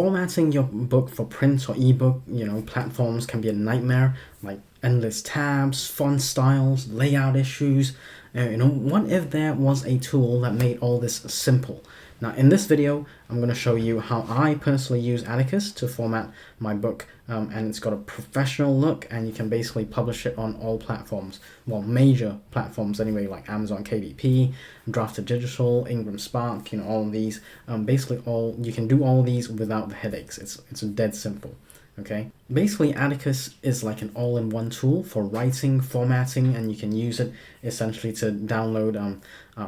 Formatting your book for print or ebook, platforms can be a nightmare, like endless tabs, font styles, layout issues. What if there was a tool that made all this simple? Now, in this video, I'm going to show you how I personally use Atticus to format my book, and it's got a professional look, and you can basically publish it on all platforms, well, major platforms anyway, like Amazon KDP, Drafted Digital, Ingram Spark, all of these. Basically, you can do all these without the headaches. It's dead simple. Okay, basically Atticus is like an all-in-one tool for writing, formatting, and you can use it essentially to download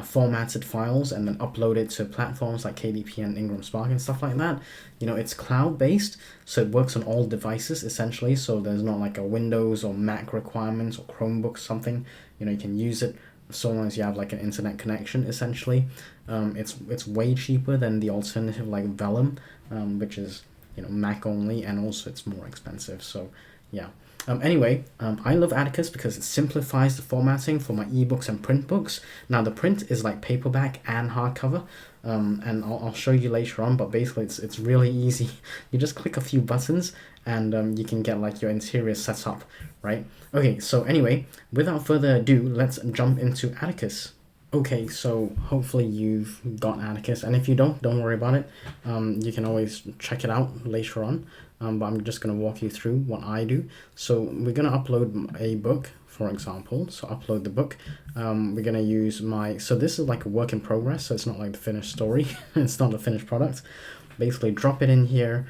formatted files and then upload it to platforms like KDP and Ingram Spark and stuff like that. It's cloud-based, so it works on all devices essentially, so there's not like a Windows or Mac requirements or Chromebook something. You can use it so long as you have like an internet connection essentially. It's way cheaper than the alternative like Vellum, which is Mac only, and also it's more expensive. So yeah. Anyway, I love Atticus because it simplifies the formatting for my ebooks and print books. Now the print is like paperback and hardcover, and I'll show you later on, but basically it's really easy. You just click a few buttons and you can get like your interior set up, right? Okay, so anyway, without further ado, let's jump into Atticus. Okay, so hopefully you've got Atticus, and if you don't worry about it. You can always check it out later on, but I'm just going to walk you through what I do. So we're going to upload a book, for example. So upload the book. We're going to use so this is like a work in progress, so it's not like the finished story. It's not the finished product. Basically drop it in here,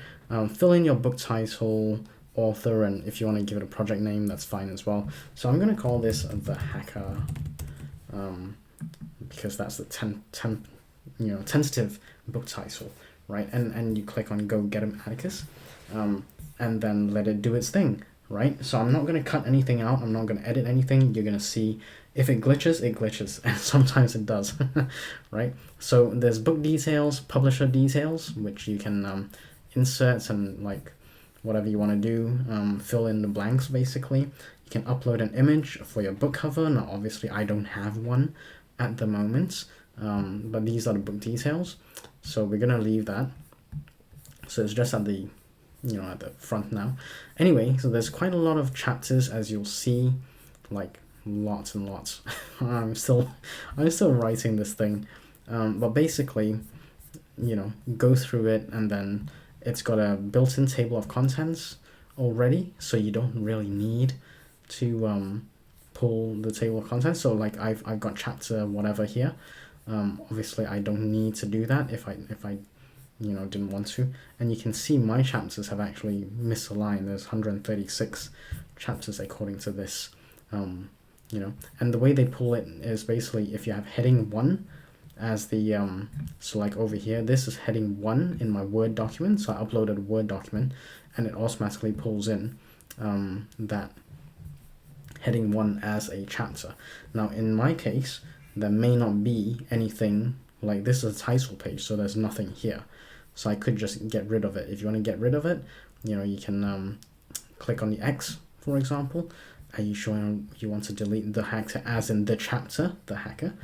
fill in your book title, author, and if you want to give it a project name, that's fine as well. So I'm going to call this The Hacker, because that's the tentative book title, right? And you click on Go Get 'em Atticus, and then let it do its thing, right? So I'm not going to cut anything out. I'm not going to edit anything. You're going to see if it glitches, and sometimes it does, right? So there's book details, publisher details, which you can insert and like whatever you want to do, fill in the blanks basically. You can upload an image for your book cover. Now obviously I don't have one at the moment, but these are the book details, so we're gonna leave that. So it's just at the at the front now. Anyway, so there's quite a lot of chapters, as you'll see, like lots and lots. I'm still writing this thing, but basically go through it, and then it's got a built-in table of contents already, so you don't really need to pull the table of contents. So like I've got chapter whatever here. Obviously I don't need to do that if I didn't want to, and you can see my chapters have actually misaligned. There's 136 chapters according to this, and the way they pull it is basically if you have heading 1 as the so like over here, this is heading 1 in my Word document, so I uploaded a Word document and it automatically pulls in that heading 1 as a chapter. Now in my case, there may not be anything, like this is a title page, so there's nothing here, so I could just get rid of it. If you want to get rid of it, you can click on the X, for example. Are you sure you want to delete the hacker as in the chapter, the hacker?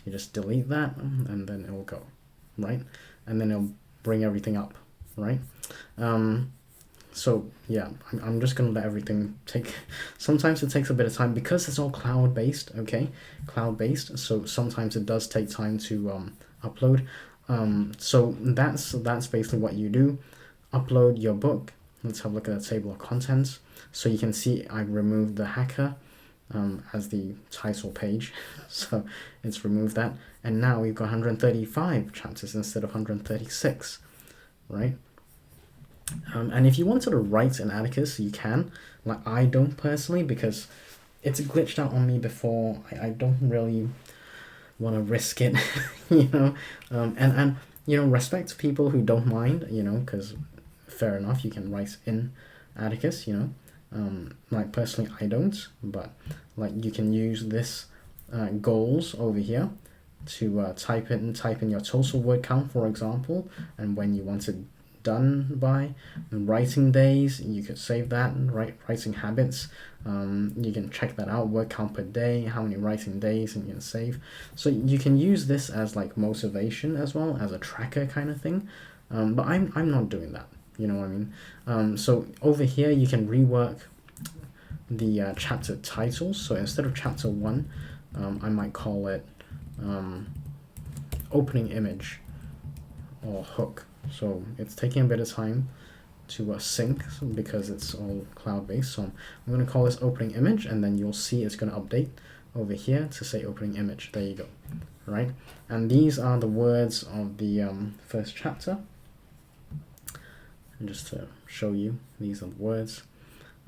You just delete that, and then it will go, right? And then it'll bring everything up, right? So yeah, I'm just gonna let everything take. Sometimes it takes a bit of time because it's all cloud-based. Okay, cloud-based. So sometimes it does take time to upload. So that's basically what you do. Upload your book. Let's have a look at the table of contents. So you can see I removed the hacker as the title page. So it's removed that, and now we've got 135 chapters instead of 136, right? And if you wanted to write in Atticus, you can. Like I don't personally, because it's glitched out on me before. I don't really want to risk it, and respect to people who don't mind, because fair enough, you can write in Atticus, like personally I don't, but like you can use this goals over here to type in your total word count, for example, and when you want it done by. Writing days, you could save that. Writing habits, you can check that out, word count per day, how many writing days, and you can save. So you can use this as like motivation as well as a tracker kind of thing, but I'm not doing that. you know what I mean? So over here you can rework the chapter titles. So instead of chapter 1, I might call it opening image or hook. So it's taking a bit of time to sync because it's all cloud-based. So I'm going to call this opening image, and then you'll see it's going to update over here to say opening image. There you go. Right? And these are the words of the first chapter. And just to show you, these are the words.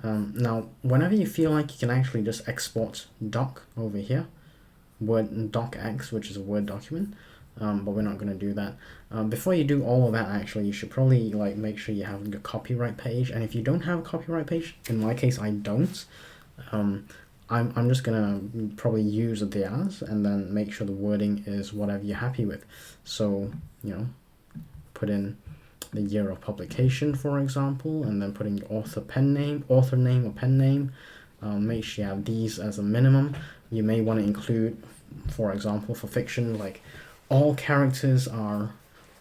Now, whenever you feel like you can actually just export doc over here, Word docx, which is a Word document, but we're not going to do that. Before you do all of that, actually, you should probably like make sure you have your copyright page. And if you don't have a copyright page, in my case, I don't. I'm just gonna probably use theirs and then make sure the wording is whatever you're happy with. So, you know, put in the year of publication, for example, and then put in your author name or pen name. Make sure you have these as a minimum. You may want to include, for example, for fiction, like all characters are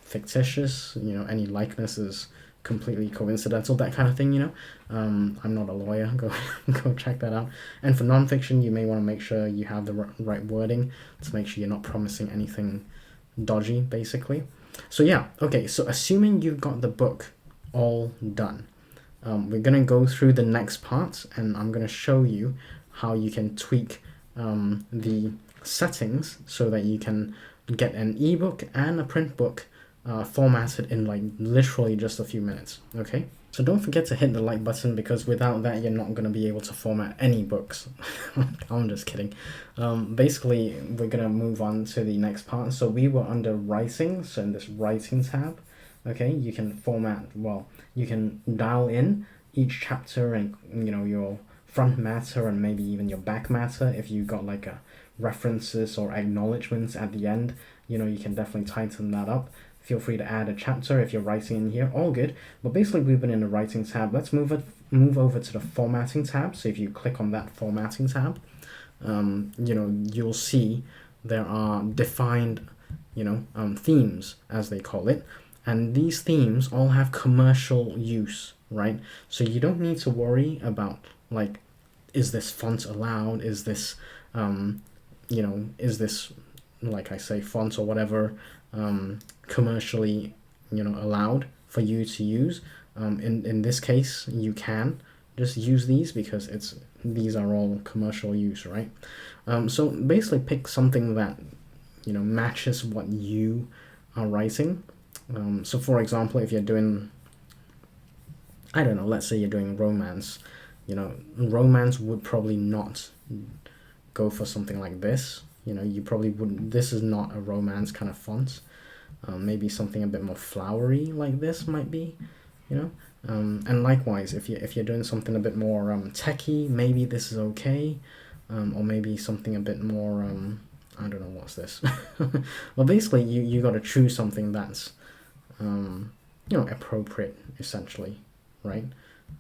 fictitious, you know, any likeness is completely coincidental, that kind of thing, you know. I'm not a lawyer, go check that out. And for non-fiction, you may want to make sure you have the right wording to make sure you're not promising anything dodgy, basically. So yeah, okay, so assuming you've got the book all done, we're going to go through the next part, and I'm going to show you how you can tweak the settings so that you can get an ebook and a print book formatted in like literally just a few minutes. Okay, so don't forget to hit the like button, because without that you're not going to be able to format any books. I'm just kidding. Basically, we're going to move on to the next part. So we were under writing, so in this writing tab, okay, you can format, well, you can dial in each chapter and, you know, your front matter and maybe even your back matter. If you got like a references or acknowledgements at the end, you know, you can definitely tighten that up. Feel free to add a chapter if you're writing in here, all good. But basically, we've been in the writing tab. Let's move over to the formatting tab. So if you click on that formatting tab, you know, you'll see there are defined, you know, themes, as they call it. And these themes all have commercial use, right? So you don't need to worry about, like, is this font allowed? Is this, you know, is this, like I say, font or whatever, commercially, you know, allowed for you to use. In this case, you can just use these because these are all commercial use, right? So basically pick something that, you know, matches what you are writing. So for example, if you're doing, I don't know, let's say you're doing romance, you know, romance would probably not go for something like this. You know, you probably wouldn't, this is not a romance kind of font. Maybe something a bit more flowery like this might be, you know. And likewise, if you're doing something a bit more techie, maybe this is okay. Or maybe something a bit more, I don't know, what's this? Well, basically, you got to choose something that's, you know, appropriate, essentially, right?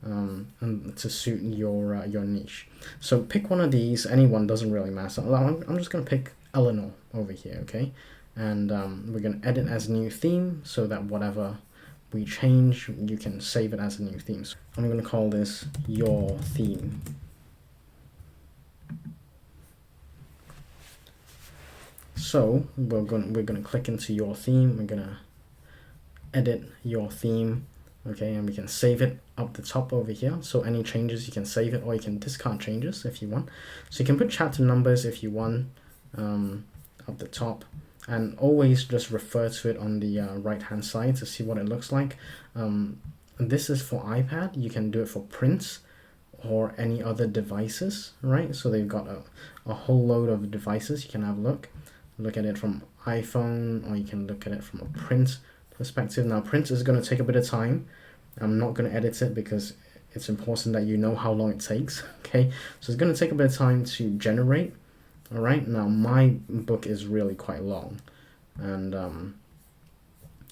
And to suit your niche. So pick one of these. Anyone, doesn't really matter. I'm just gonna pick Eleanor over here, okay? And we're gonna edit as new theme so that whatever we change, you can save it as a new theme. So I'm gonna call this your theme. So we're gonna click into your theme. We're gonna edit your theme. Okay, and we can save it up the top over here. So any changes, you can save it, or you can discard changes if you want. So you can put chapter numbers if you want up the top, and always just refer to it on the right hand side to see what it looks like. This is for iPad. You can do it for print or any other devices, right? So they've got a whole load of devices. You can have a look at it from iPhone, or you can look at it from a print perspective. Now print is going to take a bit of time. I'm not going to edit it because it's important that you know how long it takes. Okay, so it's going to take a bit of time to generate. All right, now my book is really quite long, and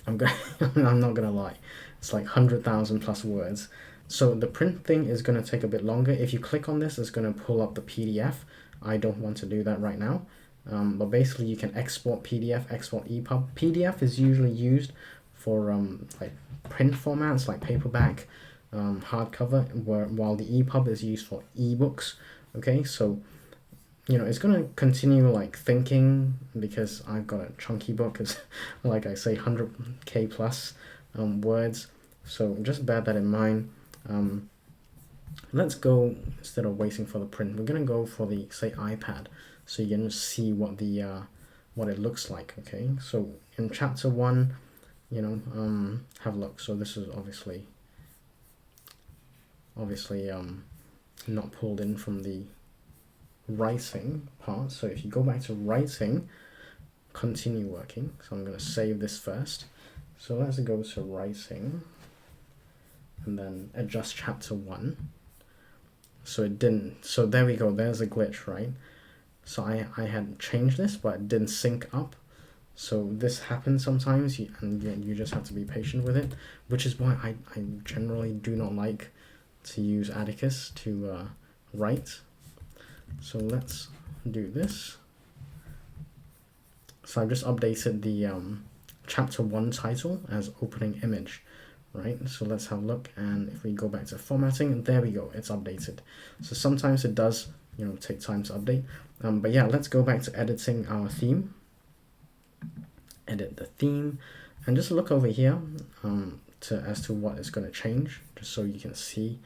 I'm not gonna lie, it's like 100,000 plus words. So the print thing is going to take a bit longer. If you click on this, it's going to pull up the PDF. I don't want to do that right now. But basically you can export PDF, export EPUB. PDF is usually used for like print formats like paperback, hardcover, while the EPUB is used for ebooks. Okay, so it's gonna continue like thinking because I've got a chunky book, as like I say, 100k plus words. So just bear that in mind. Let's go, instead of waiting for the print, we're gonna go for the, say, iPad, so you can see what the what it looks like. Okay, so in chapter 1, have a look. So this is obviously not pulled in from the writing part. So if you go back to writing, continue working. So I'm going to save this first. So let's go to writing and then adjust chapter 1. So it didn't, so there we go, there's a glitch, right? So I had changed this, but it didn't sync up. So this happens sometimes, and you just have to be patient with it, which is why I generally do not like to use Atticus to write. So let's do this. So I've just updated the chapter 1 title as opening image, right? So let's have a look, and if we go back to formatting, there we go, it's updated. So sometimes it does take time to update, but yeah, let's go back to editing our theme. Edit the theme, and just look over here as to what is going to change, just so you can see.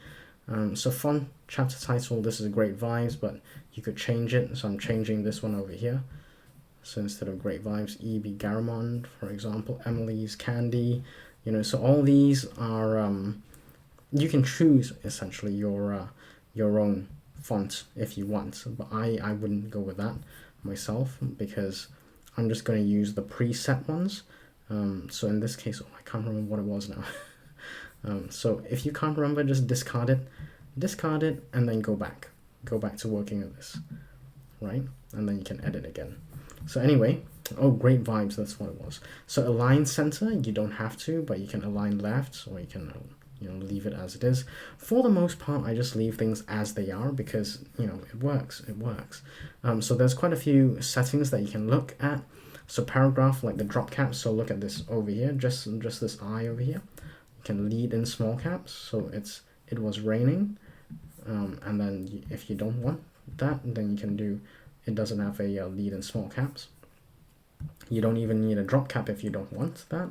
So font chapter title, this is Great Vibes, but you could change it. So I'm changing this one over here. So instead of Great Vibes, E.B. Garamond, for example, Emily's Candy. So all these are you can choose essentially your own font if you want, but I wouldn't go with that myself, because I'm just going to use the preset ones. So in this case, I can't remember what it was now. So if you can't remember, just discard it, and then go back to working with this, right? And then you can edit again. So anyway, Great Vibes, that's what it was. So align center, you don't have to, but you can align left, or you can leave it as it is. For the most part, I just leave things as they are, because it works. So there's quite a few settings that you can look at. So paragraph, like the drop caps, so look at this over here, just this I over here. You can lead in small caps, so it was raining, and then if you don't want that, then you can do, it doesn't have a lead in small caps. You don't even need a drop cap if you don't want that,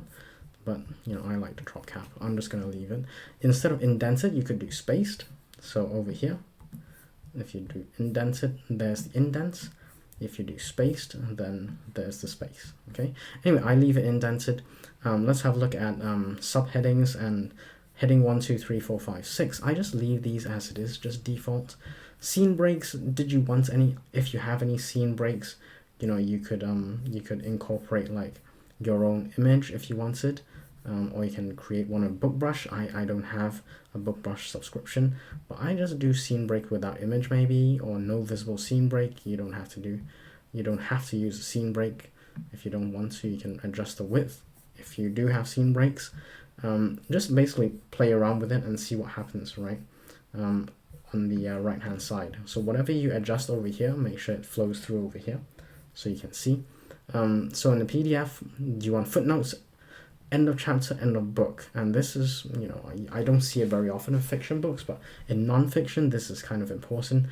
but I like the drop cap. I'm just going to leave it. Instead of indented, you could do spaced. So over here, if you do indented, there's the indents. If you do spaced, then there's the space. Okay, anyway, I leave it indented. Let's have a look at subheadings and heading 1, 2, 3, 4, 5, 6. I just leave these as it is, just default. Scene breaks, did you want any? If you have any scene breaks, you could incorporate like your own image if you wanted, or you can create one on BookBrush. I don't have a BookBrush subscription, but I just do scene break without image maybe, or no visible scene break. You don't have to use a scene break if you don't want to. You can adjust the width if you do have scene breaks. Just basically play around with it and see what happens, right? On the right hand side. So whatever you adjust over here, make sure it flows through over here so you can see. So in the PDF, you want footnotes, end of chapter, end of book, and this is, I don't see it very often in fiction books, but in non-fiction this is kind of important.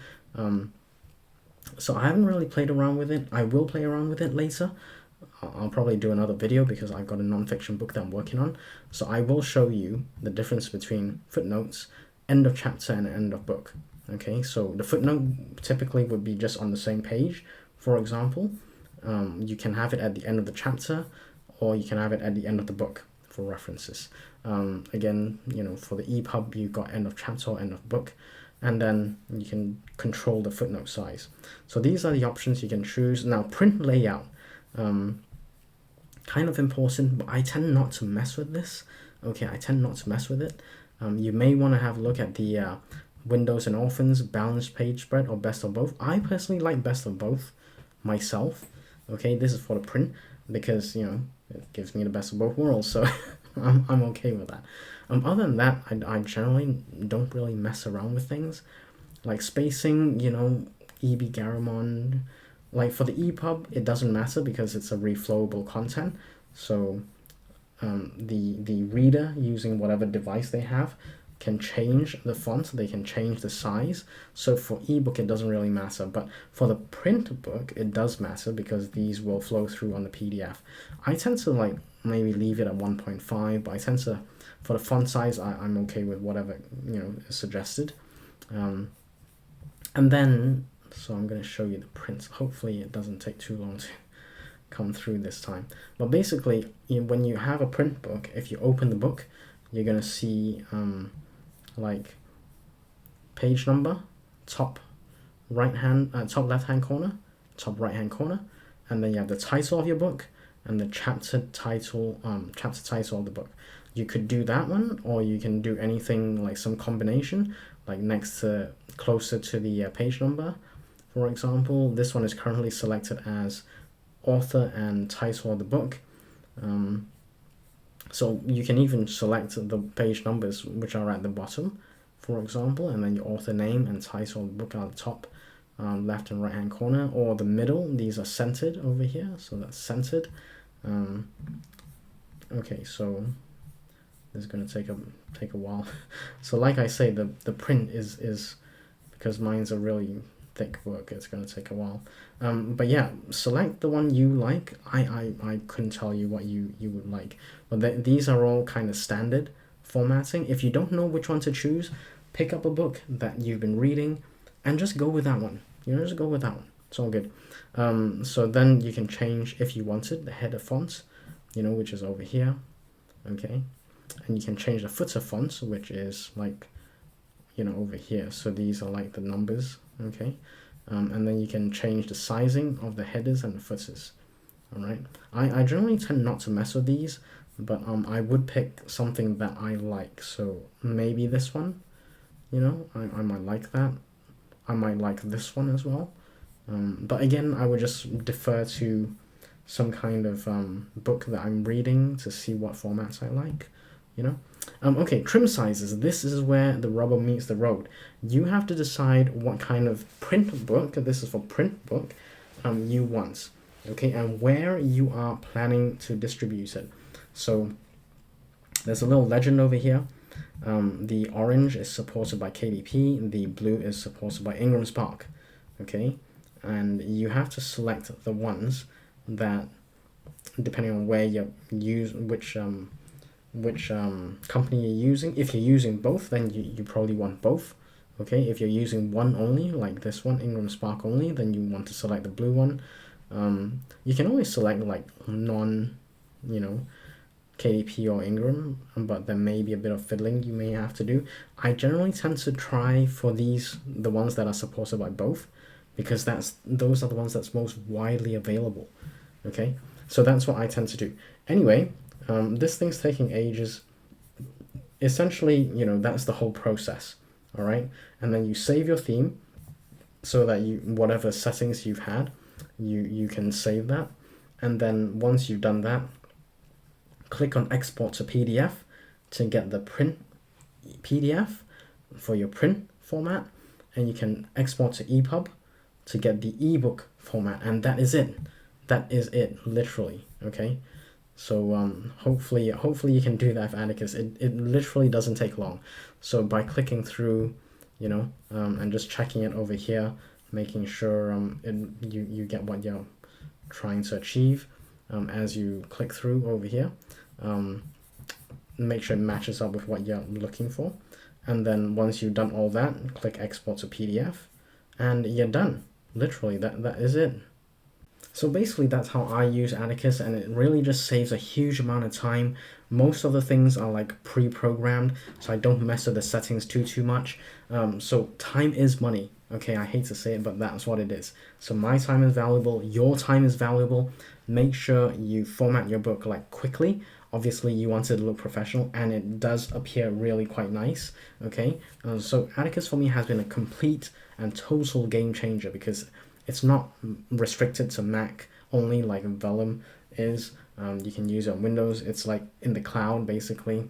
So I haven't really played around with it. I will play around with it later. I'll probably do another video because I've got a non-fiction book that I'm working on, so I will show you the difference between footnotes, end of chapter, and end of book. Okay, so the footnote typically would be just on the same page. For example, you can have it at the end of the chapter, or you can have it at the end of the book for references. Again, for the EPUB, you've got end of chapter or end of book, and then you can control the footnote size. So these are the options you can choose. Now, print layout, kind of important, but I tend not to mess with this. Okay, I tend not to mess with it. You may want to have a look at the Windows and Orphans balanced page spread or best of both. I personally like best of both myself. Okay, this is for the print because it gives me the best of both worlds, so I'm okay with that. Other than that, I generally don't really mess around with things like spacing. E.B. Garamond, like for the EPUB, it doesn't matter because it's a reflowable content. So the reader, using whatever device they have, can change the font, they can change the size. So for ebook it doesn't really matter, but for the print book it does matter, because these will flow through on the PDF. I tend to like maybe leave it at 1.5, but I tend to, for the font size, I'm okay with whatever is suggested. And then, so I'm going to show you the print. Hopefully it doesn't take too long to come through this time. But basically, when you have a print book, if you open the book, you're going to see like page number, top left hand corner, top right hand corner, and then you have the title of your book and the chapter title of the book. You could do that one, or you can do anything like some combination, like closer to the page number. For example, this one is currently selected as author and title of the book. So you can even select the page numbers which are at the bottom, for example, and then your author name and title of the book are at the top, left and right hand corner, or the middle. These are centered over here, so that's centered. Okay, so this is going to take a while. So like I say, the print is because mine's a really thick book, it's going to take a while. But yeah, select the one you like. I couldn't tell you what you would like, but these are all kind of standard formatting. If you don't know which one to choose, pick up a book that you've been reading and just go with that one. Just go with that one. It's all good. So then you can change, if you wanted, the header font, which is over here. Okay, and you can change the footer font, which is like over here. So these are like the numbers. Okay, and then you can change the sizing of the headers and the footers. All right, I generally tend not to mess with these, but I would pick something that I like. So maybe this one, I might like that. I might like this one as well. But again, I would just defer to some kind of book that I'm reading to see what formats I like. Okay, trim sizes. This is where the rubber meets the road. You have to decide what kind of print book, this is for print book, you want. Okay, and where you are planning to distribute it. So there's a little legend over here. The orange is supported by KDP, the blue is supported by Ingram Spark. Okay, and you have to select the ones that, depending on where you use, which company you're using. If you're using both, then you probably want both. Okay, if you're using one only, like this one, Ingram Spark only, then you want to select the blue one. You can always select like non, KDP or Ingram, but there may be a bit of fiddling you may have to do. I generally tend to try for the ones that are supported by both, because those are the ones that's most widely available. Okay, so that's what I tend to do. Anyway, this thing's taking ages. Essentially, that's the whole process. All right, and then you save your theme so that whatever settings you've had, you can save that, and then once you've done that, click on export to PDF to get the print PDF for your print format, and you can export to EPUB to get the ebook format, and that is it. That is it, literally. Okay, so hopefully you can do that for Atticus. It literally doesn't take long. So by clicking through, and just checking it over here, making sure you get what you're trying to achieve, as you click through over here, make sure it matches up with what you're looking for, and then once you've done all that, click export to PDF, and you're done. Literally, that is it. So basically that's how I use Atticus, and it really just saves a huge amount of time. Most of the things are like pre-programmed, so I don't mess with the settings too much. So time is money. Okay, I hate to say it, but that's what it is. So my time is valuable, your time is valuable. Make sure you format your book like quickly. Obviously you want it to look professional, and it does appear really quite nice. Okay, so Atticus for me has been a complete and total game changer, because it's not restricted to Mac only like Vellum is. You can use it on Windows. It's like in the cloud basically,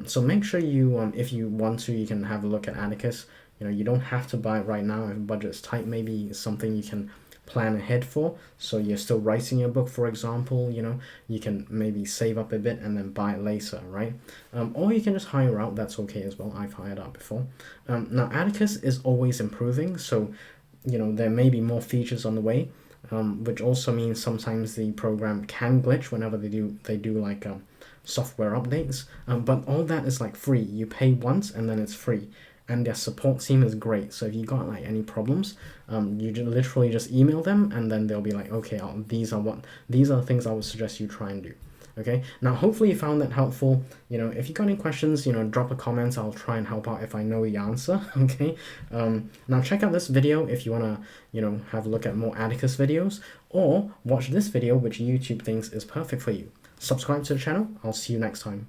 so make sure you if you want to, you can have a look at Atticus. You don't have to buy it right now if budget's tight. Maybe something you can plan ahead for. So you're still writing your book, for example, you know, you can maybe save up a bit and then buy it later, right? Or you can just hire out, that's okay as well. I've hired out before. Now, Atticus is always improving, so, you know, there may be more features on the way, which also means sometimes the program can glitch whenever they do like software updates. But all that is like free. You pay once and then it's free. And their support team is great. So if you got like any problems, you literally just email them, and then they'll be like, okay, these are the things I would suggest you try and do. Okay, now hopefully you found that helpful. You know, if you got any questions, you know, drop a comment. I'll try and help out if I know the answer. Okay, now check out this video if you wanna, you know, have a look at more Atticus videos, or watch this video which YouTube thinks is perfect for you. Subscribe to the channel. I'll see you next time.